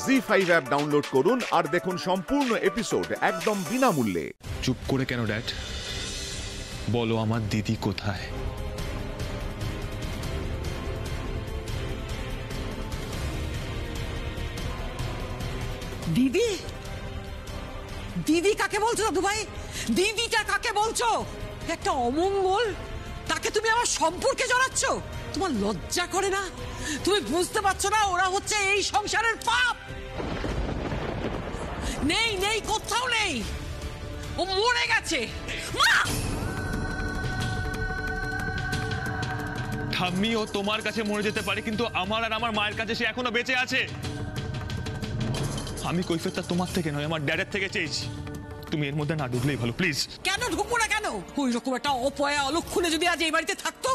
ZEE5 app download করুন আর দেখুন সম্পূর্ণ এপিসোড একদম বিনামূল্যে। চুপ করে কেন ড্যাড? বলো আমার দিদি কোথায়? দিদি? দিদি কাকে বলছো দাদু ভাই? দিদিটা কাকে বলছো? একটা অমঙ্গল, তাকে তুমি আমার সম্পর্কে জড়াচ্ছ? তোমার লজ্জা করে না? তুমি বুঝতে পারছো না ওরা হচ্ছে এই সংসারের পাপ? নেই নেই, কোথাও নেই, ও মরে গেছে। মা! ঠাম্মি, ও তোমার কাছে মরে যেতে পারে, কিন্তু আমার আর আমার মায়ের কাছে সে এখনো বেঁচে আছে। আমি কৈফিয়তটা তোমার থেকে নয়, আমার ড্যাডের থেকে চেয়েছি। তুমি এর মধ্যে না ঢুকলেই ভালো, প্লিজ। কেন ঢুকবো না? কেন? ওই রকম একটা অপয়া অলক্ষণে যদি আজ এই বাড়িতে থাকতো,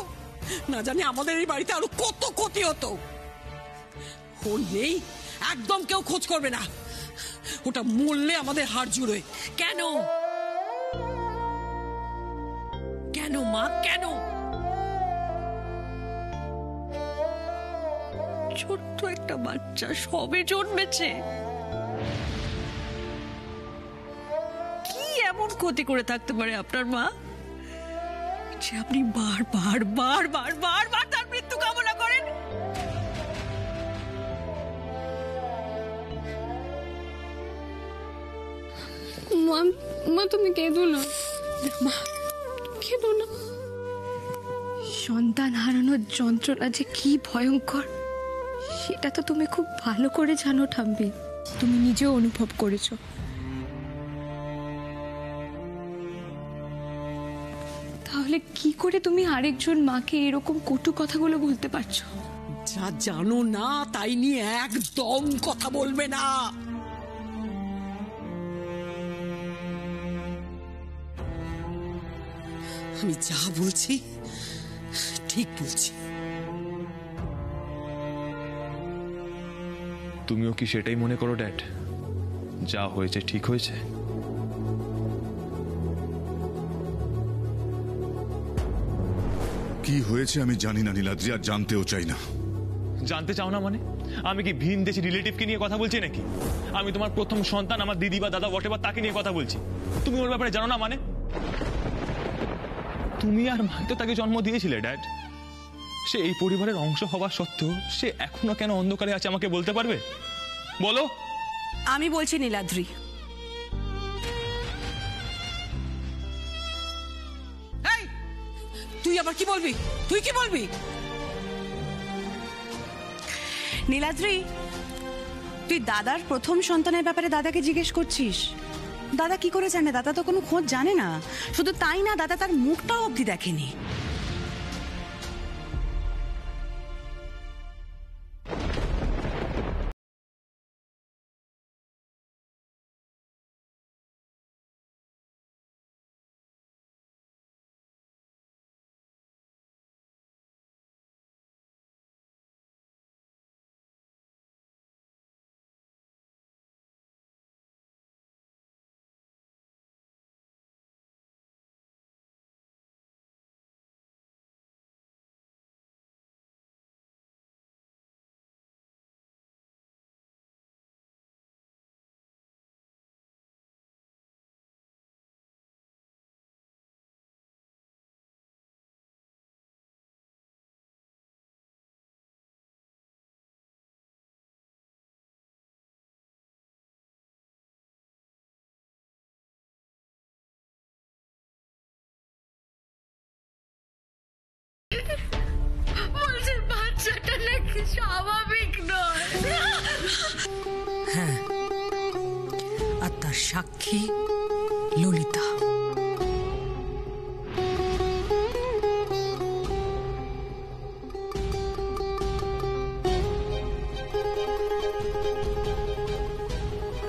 না জানি আমাদের এই বাড়িতে আরো কত ক্ষতি হতো। ও নেই, একদম কেউ খোঁজ করবে না। ওটা মরলে আমাদের হাড় জুড়ে। কেন কেন মা, কেন? ছোট্ট একটা বাচ্চা সবে জন্মেছে, কি এমন ক্ষতি করে থাকতে পারে আপনার মা যে আপনি বারবার বারবার বারবার তার মৃত্যু কামনা করেন? মা তুমি কেঁদো না, মা কেঁদো না। সন্তান হারানোর যন্ত্রণা যে কি ভয়ঙ্কর সেটা তো তুমি খুব ভালো করে জানো ঠাম্মি, তুমি নিজেও অনুভব করেছো। তাহলে কি করে তুমি আরেকজন মাকে এরকম কটু কথাগুলো বলতে পারছো? যা জানো না তাই নিয়ে একদম কথা বলবে না। আমি যা বলছি ঠিক বলছি। তুমিও কি সেটাই মনে করো ড্যাড? যা হয়েছে ঠিক হয়েছে? কি হয়েছে আমি জানি না নীলাদ্রি, আর জানতেও চাই না। জানতে চাও না মানে? আমি কি ভিন দেশি রিলেটিভকে নিয়ে কথা বলছি নাকি? আমি তোমার প্রথম সন্তান, আমার দিদি বা দাদা হোয়াটএভার, তাকে নিয়ে কথা বলছি। তুমি ওর ব্যাপারে জানো না মানে? তুমি আর মা তো তাকে জন্ম দিয়েছিলে ড্যাড। সে এই পরিবারের অংশ হওয়া সত্ত্বেও সে এখনো কেন অন্ধকারে আছে আমাকে বলতে পারবে? বলো। আমি বলছি নীলাদ্রি, তুই আবার কি বলবি? তুই কি বলবি? নীলাদ্রি, তুই দাদার প্রথম সন্তানের ব্যাপারে দাদাকে জিজ্ঞেস করছিস। দাদা কি করে জানে? দাদা তো কোনো খোঁজ জানে না। শুধু তাই না, দাদা তার মুখটাও অবধি দেখেনি। বাচ্চাটা নাকি স্বাভাবিক নয়। হ্যাঁ, আর তার সাক্ষী ললিতা।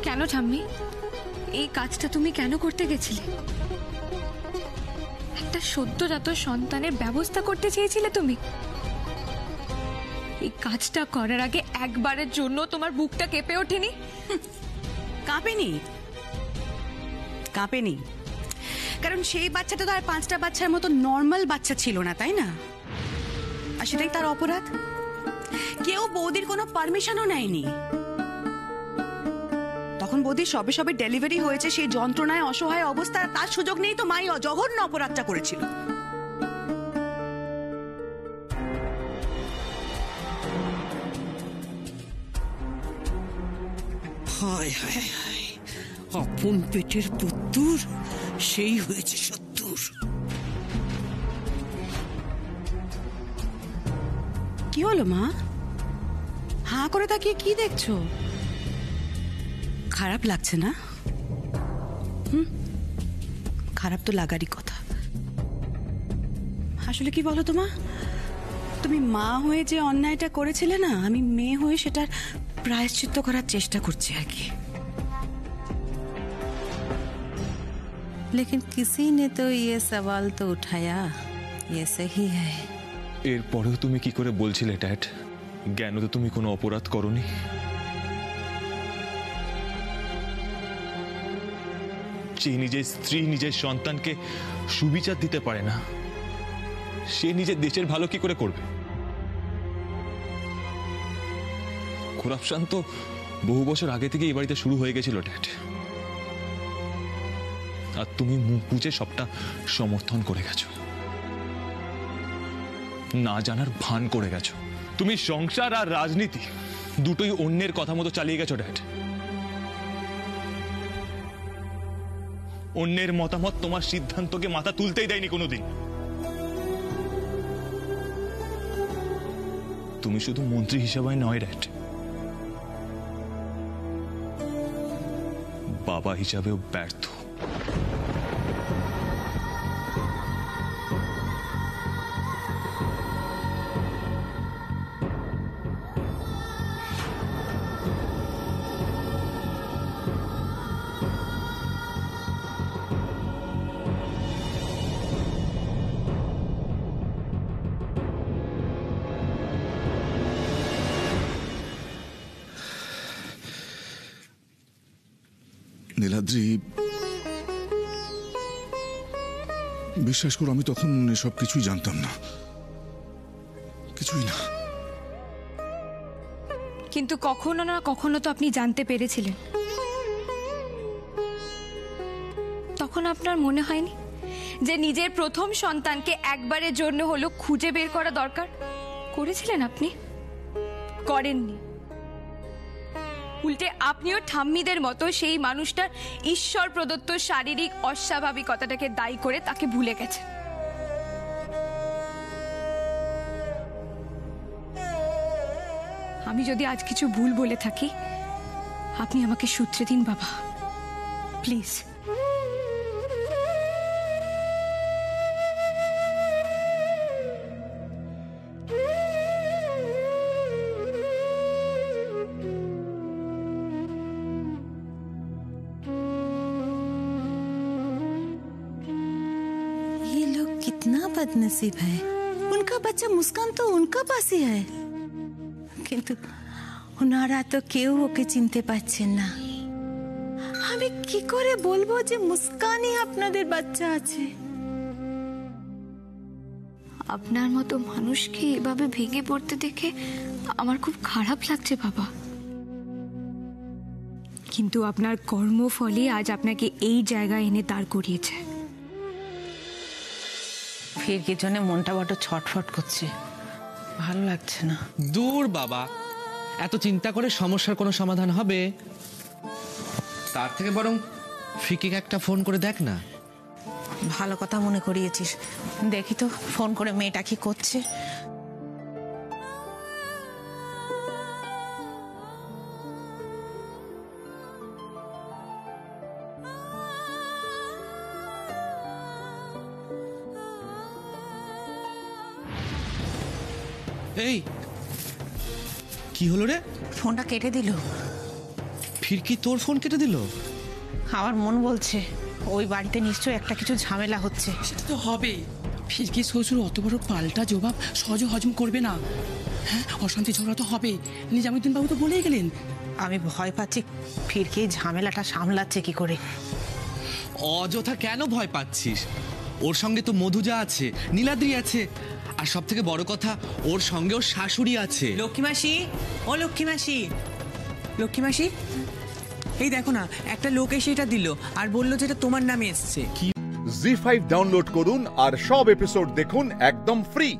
কেন ঠাম্মি, এই কাজটা তুমি কেন করতে গেছিলে? একটা সদ্যজাত সন্তানের ব্যবস্থা করতে চেয়েছিলে তুমি। এই কাজটা করার আগে একবারের জন্য তোমার বুকটা কেঁপে ওঠেনি? কাঁপেনি, কাঁপেনি। কারণ সেই বাচ্চাটা তো আর 5টা বাচ্চার মতো নর্মাল বাচ্চা ছিল না, তাই না? আর সেটাই তার অপরাধ। কেউ বৌদির কোনো পারমিশনও নেয়নি। বৌদি সবে সবে ডেলিভারি হয়েছে, সেই যন্ত্রণায় অসহায় অবস্থা, তার সুযোগ নেই তো মাই জঘন্য অপরাধটা করেছিল। হায় হায় হায়, আপন পেটের পুত্তুর সেই হয়েছে শত্রুর। কি হলো মা? হাঁ করে তাকিয়ে কি দেখছো? খারাপ লাগছে না? খারাপ তো লাগারই কথা। আসলে কি বলো তো মা, তুমি মা হয়ে যে অন্যায়টা করেছিলে না, আমি মেয়ে হয়ে সেটার প্রায়শ্চিত্ত করার চেষ্টা করছি আর কি। लेकिन किसी ने तो ये सवाल तो उठाया, ये सही है। এরপরেও তুমি কি করে বলছিলে ড্যাড, জ্ঞান তো তুমি কোনো অপরাধ করনি? যে নিজের স্ত্রী নিজের সন্তানকে সুবিচার দিতে পারে না, সে নিজের দেশের ভালো কি করে করবে? করাপশন তো বহু বছর আগে থেকে এই বাড়িতে শুরু হয়ে গেছিল ড্যাড, আর তুমি মুখ বুঝে সবটা সমর্থন করে গেছো, না জানার ভান করে গেছো। তুমি সংসার আর রাজনীতি দুটোই অন্যের কথা মতো চালিয়ে গেছো ড্যাড। অন্যের মতামত তোমার সিদ্ধান্তকে মাথা তুলতেই দেয়নি কোনোদিন। তুমি শুধু মন্ত্রী হিসেবে নয় ড্যাড, বাবা হিসাবেও ব্যর্থ। নীলাদ্রি, বিশ্বাস করো আমি তখন এসব কিছুই জানতাম না, কিছুই না। কিন্তু কখনো না কখনো তো আপনি জানতে পেরেছিলেন। তখন আপনার মনে হয়নি যে নিজের প্রথম সন্তানকে একবারের জন্য হলো খুঁজে বের করা দরকার? করেছিলেন আপনি? করেননি। উল্টে আপনিও ঠাম্মিদের মতো সেই মানুষটার ঈশ্বর প্রদত্ত শারীরিক অস্বাভাবিকতাটাকে দায়ী করে তাকে ভুলে গেছেন। আমি যদি আজ কিছু ভুল বলে থাকি, আপনি আমাকে সূত্রে দিন বাবা, প্লিজ। कितना बदनसीब है, उनका बच्चा मुस्कान तो उनका पास ही है, किंतु ওনারা তো কেউ ওকে চিনতে পারছেন না। আমি কি করে বলবো যে মুস্কানই আপনাদের বাচ্চা আছে? আপনার মতো মানুষকে এভাবে ভেঙে পড়তে দেখে আমার খুব খারাপ লাগছে বাবা। কিন্তু আপনার কর্মফলই আজ আপনাকে এই জায়গায় এনে দাঁড় করিয়েছে। ফিরকির জন্য মনটা বড় ছটফট করছে, ভালো লাগছে না। দূর বাবা, এত চিন্তা করে সমস্যার কোনো সমাধান হবে? তার থেকে বরং ফিকিকে একটা ফোন করে দেখ না। ভালো কথা মনে করিয়েছিস, দেখি তো ফোন করে মেয়েটা কি করছে। এই কি হলো রে? ফোনটা কেটে দিল। ফিরকি তোর ফোন কেটে দিল? আমার মন বলছে ওই বাড়িতে নিশ্চয়ই একটা কিছু ঝামেলা হচ্ছে। সেটা তো হবে। ফিরকি শ্বশুর অত বড় পাল্টা জবাব সহজে হজম করবে না। হ্যাঁ, অশান্তি ঝগড়া তো হবে। নিজামুদ্দিন বাবু তো বলেই গেলেন। আমি ভয় পাচ্ছি ফিরকি ঝামেলাটা সামলাচ্ছে কি করে। অযথা কেন ভয় পাচ্ছিস? ওর সঙ্গে তো মধুজা আছে, নীলাদ্রি আছে, আর সব থেকে বড় কথা ওর সঙ্গে ওর শাশুড়ি আছে। লক্ষ্মী মাসি, ও লক্ষ্মী মাসি, লক্ষ্মী মাসি, এই দেখো না, একটা লোক এসে এটা দিল আর বললো যে এটা তোমার নামে এসছে। জি5 ডাউনলোড করুন আর সব এপিসোড দেখুন একদম ফ্রি।